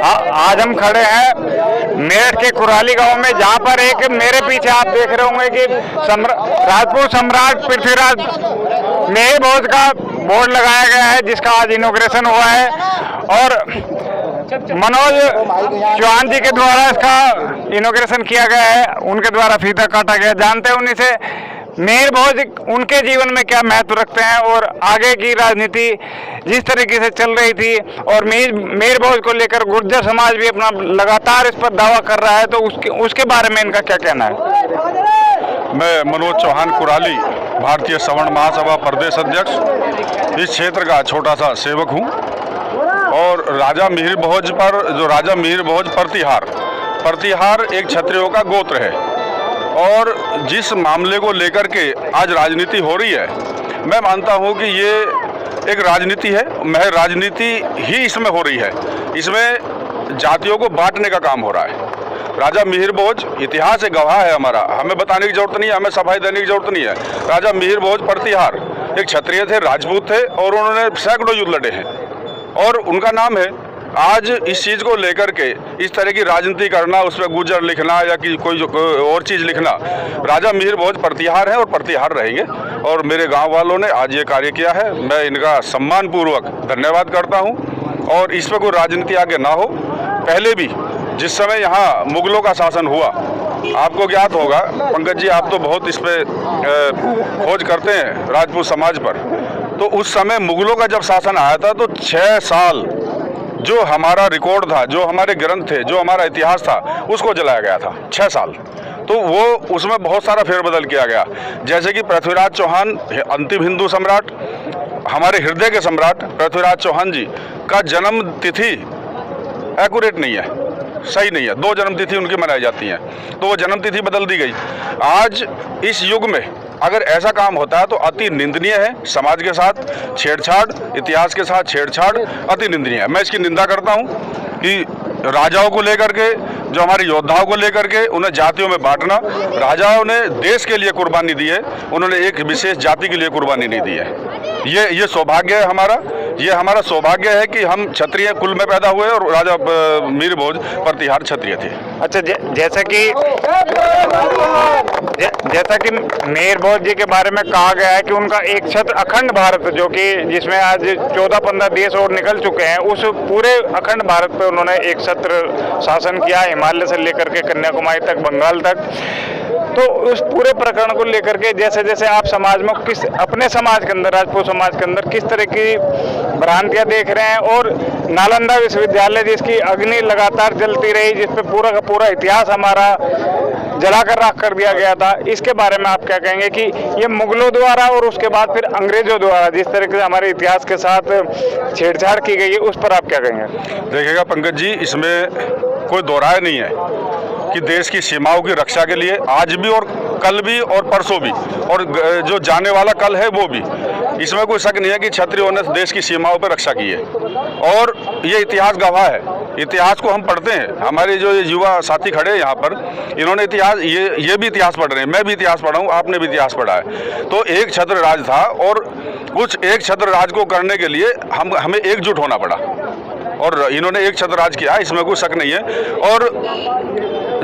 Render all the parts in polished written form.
आज हम खड़े हैं मेरठ के कुराली गांव में, जहां पर एक मेरे पीछे आप देख रहे होंगे कि राजपूत सम्राट पृथ्वीराज मेहिर भोज का बोर्ड लगाया गया है, जिसका आज इनॉग्रेशन हुआ है। और मनोज चौहान जी के द्वारा इसका इनॉग्रेशन किया गया है, उनके द्वारा फीता काटा गया। जानते हैं उन्हीं से मेहिर भोज उनके जीवन में क्या महत्व रखते हैं और आगे की राजनीति जिस तरीके से चल रही थी, और मेहिर भोज को लेकर गुर्जर समाज भी अपना लगातार इस पर दावा कर रहा है, तो उसके बारे में इनका क्या कहना है? मैं मनोज चौहान कुराली, भारतीय सवर्ण महासभा प्रदेश अध्यक्ष, इस क्षेत्र का छोटा सा सेवक हूँ। और राजा मिहिर भोज पर जो राजा मिहिर भोज प्रतिहार एक क्षत्रियों का गोत्र है, और जिस मामले को लेकर के आज राजनीति हो रही है, मैं मानता हूं कि ये एक राजनीति है। महज राजनीति ही इसमें हो रही है। इसमें जातियों को बांटने का काम हो रहा है। राजा मिहिर भोज इतिहास एक गवाह है हमारा, हमें बताने की जरूरत नहीं है, हमें सफाई देने की जरूरत नहीं है। राजा मिहिर भोज प्रतिहार एक क्षत्रिय थे, राजपूत थे, और उन्होंने सैकड़ों युद्ध लड़े हैं और उनका नाम है। आज इस चीज़ को लेकर के इस तरह की राजनीति करना, उस पर गुर्जर लिखना या कि कोई और चीज़ लिखना, राजा मिहिर भोज प्रतिहार है और प्रतिहार रहेंगे। और मेरे गांव वालों ने आज ये कार्य किया है, मैं इनका सम्मानपूर्वक धन्यवाद करता हूं। और इस पर कोई राजनीति आगे ना हो। पहले भी जिस समय यहाँ मुगलों का शासन हुआ, आपको ज्ञात होगा पंकज जी, आप तो बहुत इस पर खोज करते हैं राजपूत समाज पर, तो उस समय मुगलों का जब शासन आया था तो 6 साल जो हमारा रिकॉर्ड था, जो हमारे ग्रंथ थे, जो हमारा इतिहास था, उसको जलाया गया था 6 साल। तो वो उसमें बहुत सारा फेरबदल किया गया। जैसे कि पृथ्वीराज चौहान अंतिम हिंदू सम्राट, हमारे हृदय के सम्राट पृथ्वीराज चौहान जी का जन्म तिथि एक्यूरेट नहीं है, सही नहीं है। 2 जन्म तिथि उनकी मनाई जाती हैं, तो वो जन्म तिथि बदल दी गई। आज इस युग में अगर ऐसा काम होता है तो अति निंदनीय है। समाज के साथ छेड़छाड़, इतिहास के साथ छेड़छाड़ अति निंदनीय है। मैं इसकी निंदा करता हूं कि राजाओं को लेकर के, जो हमारे योद्धाओं को लेकर के उन्हें जातियों में बांटना, राजाओं ने देश के लिए कुर्बानी दी है, उन्होंने एक विशेष जाति के लिए कुर्बानी नहीं दी है। ये सौभाग्य है हमारा, ये हमारा सौभाग्य है कि हम क्षत्रिय कुल में पैदा हुए और राजा मिहिर भोज प्रतिहार क्षत्रिय थे। अच्छा, जैसा कि मिहिर भोज जी के बारे में कहा गया है कि उनका एक छत्र अखंड भारत, जो कि जिसमें आज 14-15 देश और निकल चुके हैं, उस पूरे अखंड भारत पे उन्होंने एक छत्र शासन किया, हिमालय से लेकर के कन्याकुमारी तक, बंगाल तक। तो उस पूरे प्रकरण को लेकर के जैसे जैसे आप समाज में अपने समाज के अंदर, राजपूत समाज के अंदर किस तरह की भ्रांतियां देख रहे हैं, और नालंदा विश्वविद्यालय जिसकी अग्नि लगातार जलती रही, जिसपे पूरा का पूरा इतिहास हमारा जलाकर राख कर दिया गया था, इसके बारे में आप क्या कहेंगे कि ये मुगलों द्वारा और उसके बाद फिर अंग्रेजों द्वारा जिस तरह से हमारे इतिहास के साथ छेड़छाड़ की गई है, उस पर आप क्या कहेंगे? देखिएगा पंकज जी, इसमें कोई दो राय नहीं है कि देश की सीमाओं की रक्षा के लिए आज भी और कल भी और परसों भी, और जो जाने वाला कल है वो भी, इसमें कोई शक नहीं है कि क्षत्रियों ने देश की सीमाओं पर रक्षा की है। और ये इतिहास गवाह है। इतिहास को हम पढ़ते हैं, हमारे जो युवा साथी खड़े हैं यहाँ पर, इन्होंने इतिहास, ये भी इतिहास पढ़ रहे हैं, मैं भी इतिहास पढ़ा हूँ, आपने भी इतिहास पढ़ा है। तो एक छत्र राज था, और उस एक छत्र राज को करने के लिए हमें एकजुट होना पड़ा, और इन्होंने एक छत्र राज किया, इसमें कोई शक नहीं है। और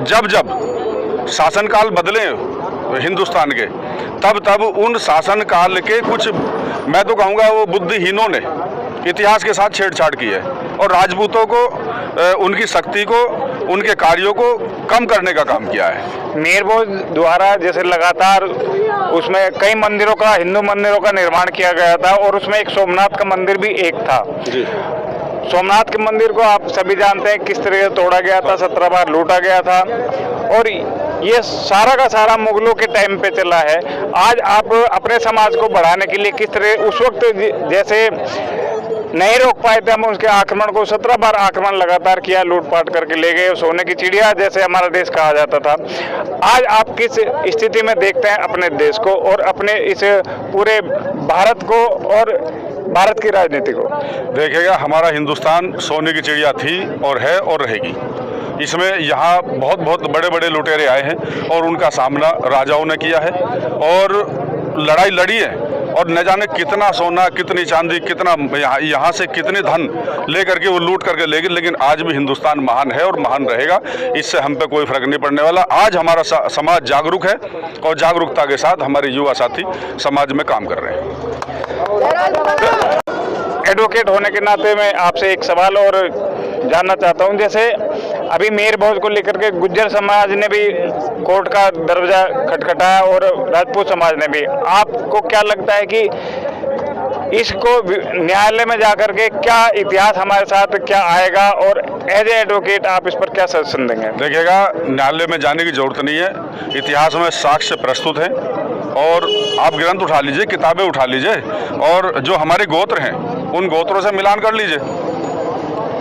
जब जब शासनकाल बदले हिंदुस्तान के, तब उन शासनकाल के कुछ, मैं तो कहूँगा वो बुद्धिहीनों ने इतिहास के साथ छेड़छाड़ की है, और राजपूतों को, उनकी शक्ति को, उनके कार्यों को कम करने का काम किया है। मिहिर भोज द्वारा जैसे लगातार उसमें कई मंदिरों का, हिंदू मंदिरों का निर्माण किया गया था, और उसमें एक सोमनाथ का मंदिर भी एक था जी। सोमनाथ के मंदिर को आप सभी जानते हैं किस तरह से तोड़ा गया था, 17 बार लूटा गया था, और ये सारा का सारा मुगलों के टाइम पे चला है। आज आप अपने समाज को बढ़ाने के लिए किस तरह, उस वक्त जैसे नहीं रोक पाए थे हम उसके आक्रमण को, 17 बार आक्रमण लगातार किया, लूटपाट करके ले गए, सोने की चिड़िया जैसे हमारा देश कहा जाता था। आज आप किस स्थिति में देखते हैं अपने देश को और अपने इस पूरे भारत को और भारत की राजनीति को? देखिएगा, हमारा हिंदुस्तान सोने की चिड़िया थी और है और रहेगी। इसमें यहाँ बहुत बहुत बड़े बड़े लुटेरे आए हैं और उनका सामना राजाओं ने किया है और लड़ाई लड़ी है। और न जाने कितना सोना, कितनी चांदी, कितना यहाँ से कितने धन लेकर के वो लूट करके ले गए, लेकिन आज भी हिंदुस्तान महान है और महान रहेगा। इससे हम पे कोई फर्क नहीं पड़ने वाला। आज हमारा समाज जागरूक है और जागरूकता के साथ हमारे युवा साथी समाज में काम कर रहे हैं। एडवोकेट होने के नाते मैं आपसे एक सवाल और जानना चाहता हूं। जैसे अभी मेयर भोज को लेकर के गुज्जर समाज ने भी कोर्ट का दरवाजा खटखटाया और राजपूत समाज ने भी। आपको क्या लगता है कि इसको न्यायालय में जाकर के क्या इतिहास हमारे साथ क्या आएगा, और एज ए एडवोकेट आप इस पर क्या सजेशन देंगे? देखिएगा, न्यायालय में जाने की जरूरत नहीं है। इतिहास में साक्ष्य प्रस्तुत हैं और आप ग्रंथ उठा लीजिए, किताबें उठा लीजिए और जो हमारे गोत्र हैं उन गोत्रों से मिलान कर लीजिए।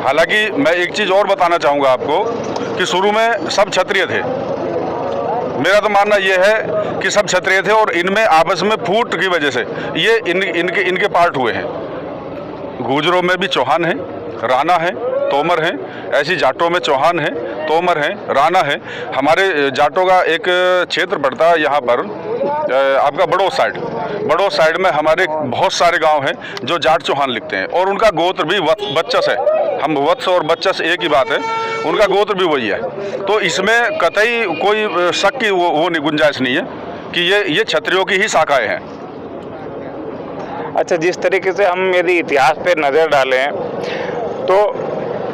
हालांकि मैं एक चीज़ और बताना चाहूँगा आपको कि शुरू में सब क्षत्रिय थे। मेरा तो मानना ये है कि सब क्षत्रिय थे और इनमें आपस में फूट की वजह से ये इनके पार्ट हुए हैं। गुजरों में भी चौहान हैं, राणा हैं, तोमर हैं। ऐसी जाटों में चौहान हैं, तोमर हैं, राणा हैं। हमारे जाटों का एक क्षेत्र पड़ता है यहाँ पर आपका बड़ोद साइड में हमारे बहुत सारे गांव हैं जो जाट चौहान लिखते हैं और उनका गोत्र भी बच्चस है। हम वत्स और बच्चस एक ही बात है, उनका गोत्र भी वही है। तो इसमें कतई कोई शक की वो गुंजाइश नहीं है कि ये क्षत्रियों की ही शाखाएं हैं। अच्छा, जिस तरीके से हम यदि इतिहास पे नज़र डालें तो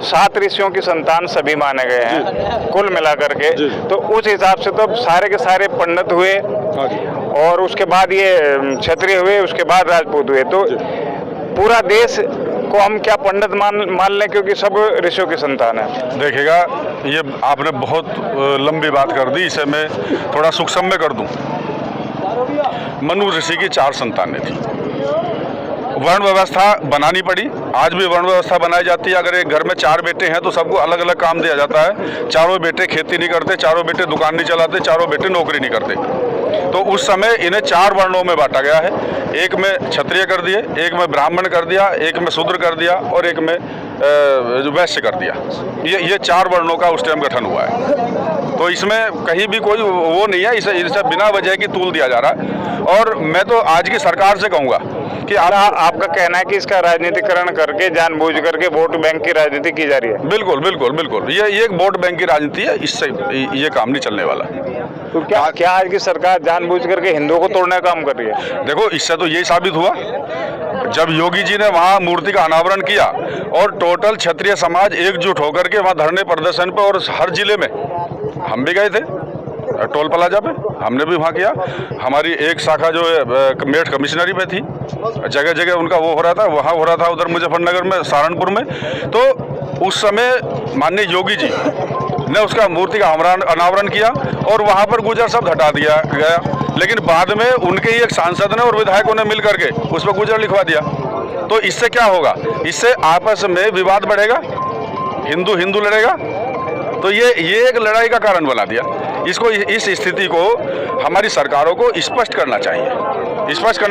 7 ऋषियों की संतान सभी माने गए हैं कुल मिलाकर के। तो उस हिसाब से तो सारे के सारे पंडित हुए और उसके बाद ये क्षत्रिय हुए, उसके बाद राजपूत हुए। तो पूरा देश को हम क्या पंडित मान लें क्योंकि सब ऋषियों की संतान है? देखिएगा, ये आपने बहुत लंबी बात कर दी, इसे मैं थोड़ा सूक्ष्म कर दूं। मनु ऋषि की 4 संतानें थी। वर्ण व्यवस्था बनानी पड़ी, आज भी वर्ण व्यवस्था बनाई जाती है। अगर एक घर में 4 बेटे हैं तो सबको अलग अलग काम दिया जाता है। चारों बेटे खेती नहीं करते, चारों बेटे दुकान नहीं चलाते, चारों बेटे नौकरी नहीं करते। तो उस समय इन्हें 4 वर्णों में बांटा गया है। एक में क्षत्रिय कर दिए, एक में ब्राह्मण कर दिया, एक में शूद्र कर दिया और एक में वैश्य कर दिया। ये 4 वर्णों का उस टाइम गठन हुआ है। तो इसमें कहीं भी कोई वो नहीं है, इसे बिना वजह की तूल दिया जा रहा है। और मैं तो आज की सरकार से कहूँगा कि आपका कहना है कि इसका राजनीतिकरण करके जानबूझ करके वोट बैंक की राजनीति की जा रही है? बिल्कुल बिल्कुल बिल्कुल, ये एक वोट बैंक की राजनीति है। इससे ये काम नहीं चलने वाला। तो क्या आज की सरकार जानबूझ करके हिंदुओं को तोड़ने का काम कर रही है? देखो, इससे तो यही साबित हुआ जब योगी जी ने वहाँ मूर्ति का अनावरण किया और टोटल क्षत्रिय समाज एकजुट होकर के वहाँ धरने प्रदर्शन पे, और हर जिले में हम भी गए थे, टोल प्लाजा पे हमने भी वहाँ किया। हमारी एक शाखा जो है मेरठ कमिश्नरी पे थी, जगह जगह उनका वो हो रहा था, वहाँ हो रहा था उधर मुजफ्फरनगर में, सहारनपुर में। तो उस समय माननीय योगी जी ने उसका मूर्ति का अनावरण किया और वहाँ पर गुजर शब्द हटा दिया गया। लेकिन बाद में उनके ही एक सांसद ने और विधायकों ने मिल करके उस पर गुजर लिखवा दिया। तो इससे क्या होगा? इससे आपस में विवाद बढ़ेगा, हिंदू हिंदू लड़ेगा। तो ये एक लड़ाई का कारण बना दिया। इसको, इस स्थिति को हमारी सरकारों को स्पष्ट करना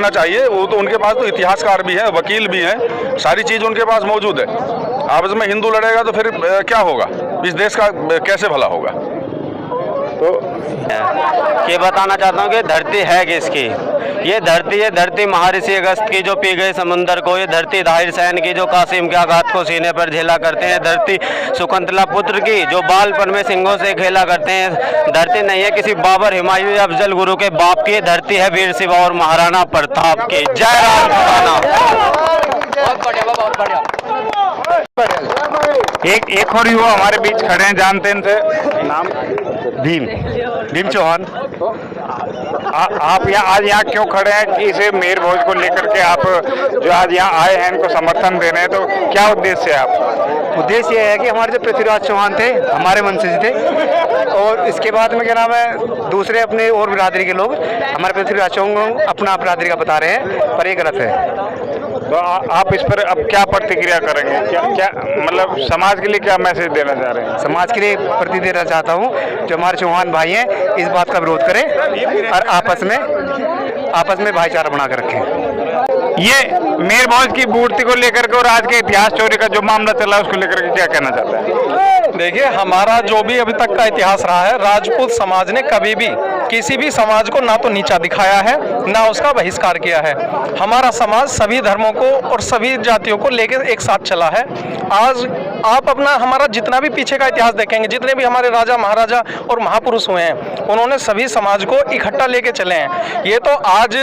चाहिए। वो तो उनके पास तो इतिहासकार भी हैं, वकील भी हैं, सारी चीज़ उनके पास मौजूद है। आपस में हिंदू लड़ेगा तो फिर क्या होगा? इस देश का कैसे भला होगा? तो ये बताना चाहता हूँ कि धरती है किसकी? ये धरती महर्षि अगस्त की जो पी गए समुंदर को, ये धरती दाहिर सैन की जो कासिम के आघात को सीने पर झेला करते हैं, धरती शकुंतला पुत्र की जो बालपन में सिंहों से खेला करते हैं। धरती नहीं है किसी बाबर, हुमायूं या अफजल गुरु के बाप की, धरती है वीर शिवा और महाराणा प्रताप की। जय राम खुदाना। बहुत बढ़िया। एक और युवा हमारे बीच खड़े हैं, जानते हैं इनसे। नाम? भीम चौहान। आप आज यहाँ क्यों खड़े हैं कि इसे मेयर भोज को लेकर के आप जो आज यहाँ आए हैं इनको समर्थन दे रहे हैं? तो क्या उद्देश्य है आपका? उद्देश्य ये है कि हमारे जो पृथ्वीराज चौहान थे हमारे वंशज थे, और इसके बाद में क्या नाम है, दूसरे अपने और बिरादरी के लोग हमारे पृथ्वीराज चौहान को अपना बिरादरी का बता रहे हैं, पर ये गलत है। तो आप इस पर अब क्या प्रतिक्रिया करेंगे? क्या मतलब समाज के लिए क्या मैसेज देना चाह रहे हैं? समाज के लिए प्रति देना चाहता हूँ, जो हमारे चौहान भाई हैं इस बात का विरोध करें और आपस में भाईचारा बना कर रखें। ये मेयर भोज की मूर्ति को लेकर के और आज के इतिहास चोरी का जो मामला चला है उसको लेकर के क्या कहना चाहता है? देखिए, हमारा जो भी अभी तक का इतिहास रहा है, राजपूत समाज ने कभी भी किसी भी समाज को ना तो नीचा दिखाया है, ना उसका बहिष्कार किया है। हमारा समाज सभी धर्मों को और सभी जातियों को लेकर एक साथ चला है। आज आप अपना हमारा जितना भी पीछे का इतिहास देखेंगे, जितने भी हमारे राजा महाराजा और महापुरुष हुए हैं, उन्होंने सभी समाज को इकट्ठा लेके चले हैं। ये तो आज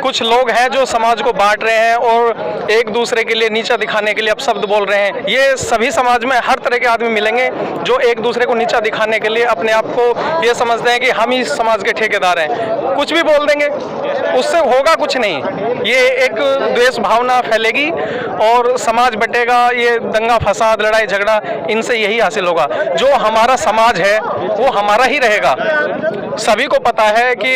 कुछ लोग हैं जो समाज को बांट रहे हैं और एक दूसरे के लिए नीचा दिखाने के लिए अपशब्द बोल रहे हैं। ये सभी समाज में हर तरह के आदमी मिलेंगे जो एक दूसरे को नीचा दिखाने के लिए अपने आप को ये समझते हैं कि हम ही समाज के ठेकेदार हैं। कुछ भी बोल देंगे, उससे होगा कुछ नहीं। ये एक द्वेष भावना फैलेगी और समाज बटेगा। ये दंगा फसाद लड़ाई झगड़ा इनसे यही हासिल होगा। जो हमारा समाज है वो हमारा ही रहेगा। सभी को पता है कि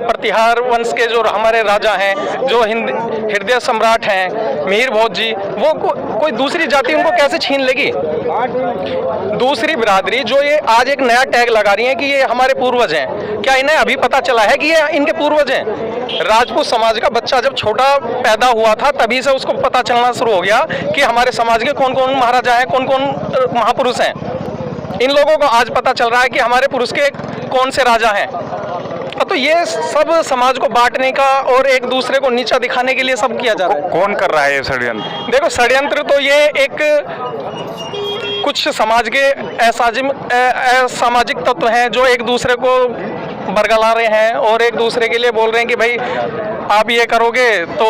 प्रतिहार वंश के जो हमारे राजा हैं, जो हृदय सम्राट हैं मिहिर भोज जी, वो कोई दूसरी जाति उनको कैसे छीन लेगी। दूसरी बिरादरी जो ये आज एक नया टैग लगा रही है कि ये हमारे पूर्वज हैं, क्या इन्हें अभी पता चला है कि ये इनके पूर्वज हैं? राजपूत समाज का बच्चा जब छोटा पैदा हुआ था तभी से उसको पता चलना शुरू हो गया कि हमारे समाज के कौन कौन महाराजा हैं, कौन कौन महापुरुष हैं। इन लोगों को आज पता चल रहा है कि हमारे पुरुष के कौन से राजा हैं। तो ये सब समाज को बांटने का और एक दूसरे को नीचा दिखाने के लिए सब किया जा रहा है। कौन कर रहा है ये षड्यंत्र? देखो, षड्यंत्र तो ये एक कुछ समाज के असामाजिक तत्व हैं जो एक दूसरे को बरगला रहे हैं और एक दूसरे के लिए बोल रहे हैं कि भाई आप ये करोगे तो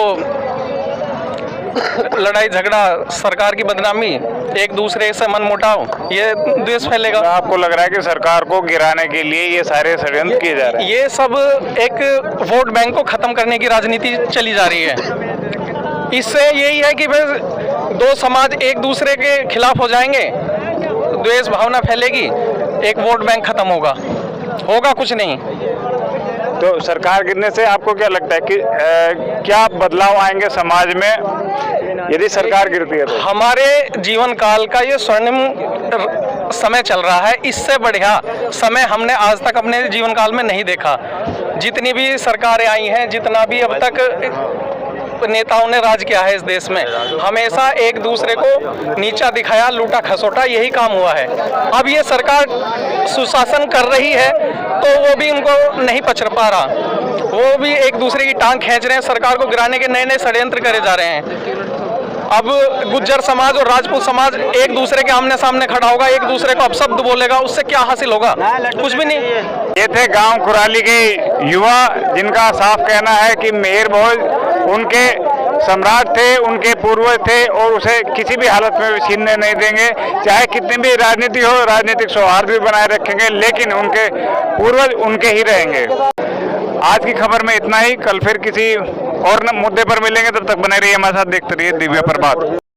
लड़ाई झगड़ा, सरकार की बदनामी, एक दूसरे से मनमुटाव, ये द्वेष फैलेगा। आपको लग रहा है कि सरकार को गिराने के लिए ये सारे षड्यंत्र किए जा रहे हैं? ये सब एक वोट बैंक को खत्म करने की राजनीति चली जा रही है। इससे यही है कि भाई दो समाज एक दूसरे के खिलाफ हो जाएंगे, द्वेष भावना फैलेगी, एक वोट बैंक खत्म होगा कुछ नहीं। तो सरकार गिरने से आपको क्या लगता है कि क्या बदलाव आएंगे समाज में यदि सरकार गिरती है तो? हमारे जीवन काल का ये स्वर्णिम समय चल रहा है। इससे बढ़िया समय हमने आज तक अपने जीवन काल में नहीं देखा। जितनी भी सरकारें आई हैं, जितना भी अब तक नेताओं ने राज किया है इस देश में, हमेशा एक दूसरे को नीचा दिखाया, लूटा खसोटा, यही काम हुआ है। अब ये सरकार सुशासन कर रही है तो वो भी उनको नहीं पच पा रहा, वो भी एक दूसरे की टांग खींच रहे हैं। सरकार को गिराने के नए नए षड्यंत्र करे जा रहे हैं। अब गुज्जर समाज और राजपूत समाज एक दूसरे के आमने सामने खड़ा होगा, एक दूसरे को अपशब्द बोलेगा, उससे क्या हासिल होगा? कुछ भी नहीं। ये थे गांव कुराली के युवा जिनका साफ कहना है कि मिहिर भोज उनके सम्राट थे, उनके पूर्वज थे और उसे किसी भी हालत में छीनने नहीं देंगे। चाहे कितनी भी राजनीति हो, राजनीतिक सौहार्द भी बनाए रखेंगे, लेकिन उनके पूर्वज उनके ही रहेंगे। आज की खबर में इतना ही। कल फिर किसी और मुद्दे पर मिलेंगे, तब तक बने रहिए हमारे साथ, देखते रहिए दिव्य प्रभात।